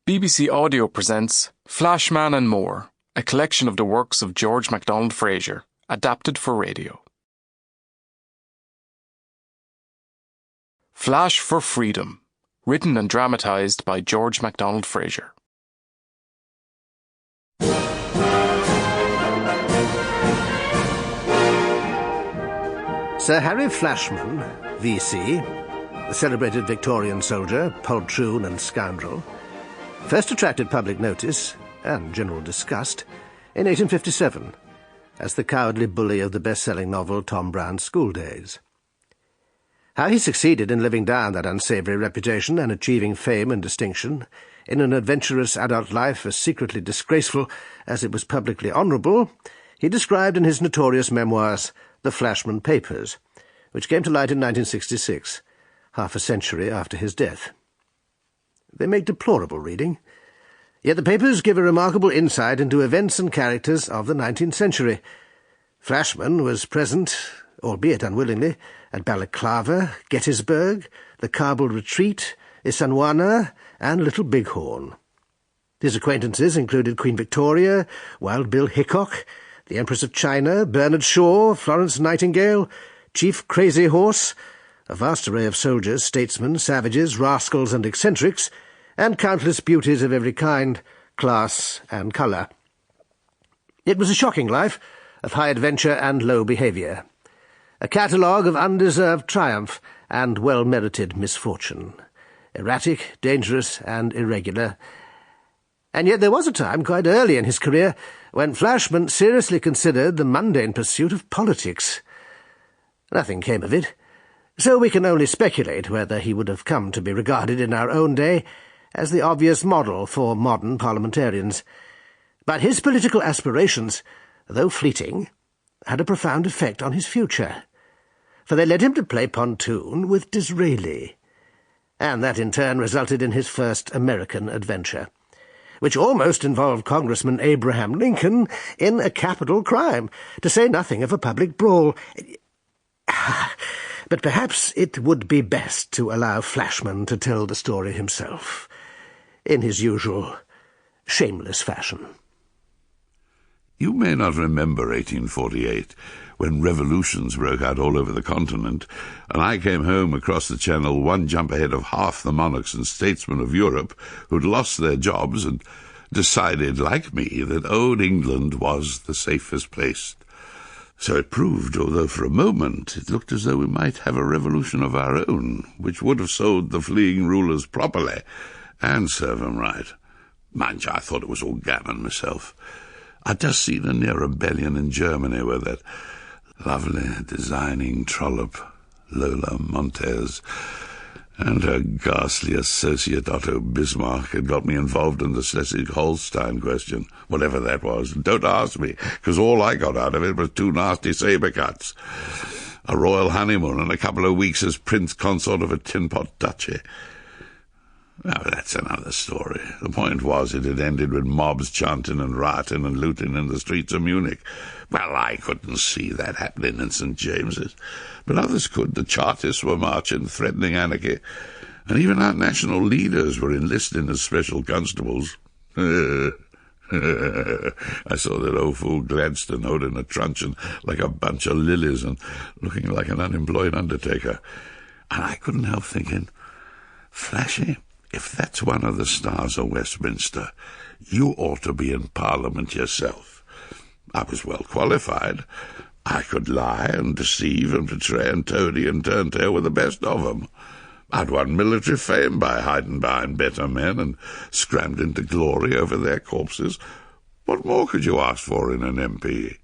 BBC Audio presents Flashman and More, a collection of the works of George MacDonald Fraser, adapted for radio. Flash for Freedom, written and dramatised by George MacDonald Fraser. Sir Harry Flashman, V.C., the celebrated Victorian soldier, poltroon and scoundrel, first attracted public notice and general disgust in 1857 as the cowardly bully of the best-selling novel Tom Brown's School Days. How he succeeded in living down that unsavoury reputation and achieving fame and distinction in an adventurous adult life as secretly disgraceful as it was publicly honourable, he described in his notorious memoirs, The Flashman Papers, which came to light in 1966, half a century after his death. They make deplorable reading, yet the papers give a remarkable insight into events and characters of the 19th century. Flashman was present, albeit unwillingly, at Balaclava, Gettysburg, the Kabul Retreat, Isandlwana, and Little Bighorn. His acquaintances included Queen Victoria, Wild Bill Hickok, the Empress of China, Bernard Shaw, Florence Nightingale, Chief Crazy Horse, a vast array of soldiers, statesmen, savages, rascals and eccentrics, and countless beauties of every kind, class and colour. It was a shocking life of high adventure and low behaviour, a catalogue of undeserved triumph and well-merited misfortune, erratic, dangerous and irregular. And yet there was a time, quite early in his career, when Flashman seriously considered the mundane pursuit of politics. Nothing came of it, so we can only speculate whether he would have come to be regarded in our own day as the obvious model for modern parliamentarians. But his political aspirations, though fleeting, had a profound effect on his future, for they led him to play pontoon with Disraeli, and that in turn resulted in his first American adventure, which almost involved Congressman Abraham Lincoln in a capital crime, to say nothing of a public brawl. But perhaps it would be best to allow Flashman to tell the story himself, in his usual shameless fashion. You may not remember 1848, when revolutions broke out all over the continent, and I came home across the Channel one jump ahead of half the monarchs and statesmen of Europe who'd lost their jobs and decided, like me, that old England was the safest place. So it proved, although for a moment it looked as though we might have a revolution of our own, which would have sold the fleeing rulers properly, and serve 'em right. Mind you, I thought it was all gammon myself. I'd just seen a near rebellion in Germany where that lovely designing trollop, Lola Montez, and her ghastly associate Otto Bismarck had got me involved in the Schleswig-Holstein question, whatever that was. Don't ask me, because all I got out of it was 2 nasty sabre cuts, a royal honeymoon, and a couple of weeks as Prince Consort of a tin-pot duchy. Now, that's another story. The point was it had ended with mobs chanting and rioting and looting in the streets of Munich. Well, I couldn't see that happening in St. James's, but others could. The Chartists were marching, threatening anarchy, and even our national leaders were enlisting as special constables. I saw that old fool Gladstone holding a truncheon like a bunch of lilies and looking like an unemployed undertaker. And I couldn't help thinking, Flashy, if that's one of the stars of Westminster, you ought to be in Parliament yourself. I was well qualified. I could lie and deceive and betray and toady and turn tail with the best of 'em. I'd won military fame by hiding behind better men and scrammed into glory over their corpses. What more could you ask for in an MP?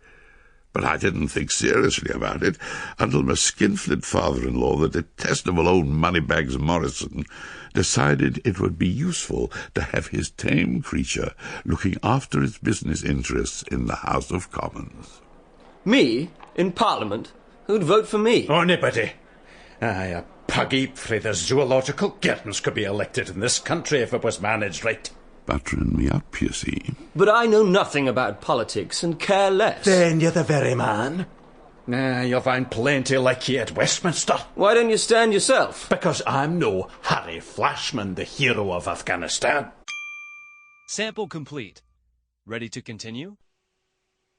But I didn't think seriously about it until my skinflint father-in-law, the detestable old moneybags Morrison, decided it would be useful to have his tame creature looking after its business interests in the House of Commons. Me? In Parliament? Who'd vote for me? Oh, anybody. A puggy frae the zoological gardens could be elected in this country if it was managed right. Buttering me up, you see. But I know nothing about politics and care less. Then you're the very man. You'll find plenty like you at Westminster. Why don't you stand yourself? Because I'm no Harry Flashman, the hero of Afghanistan. Sample complete. Ready to continue?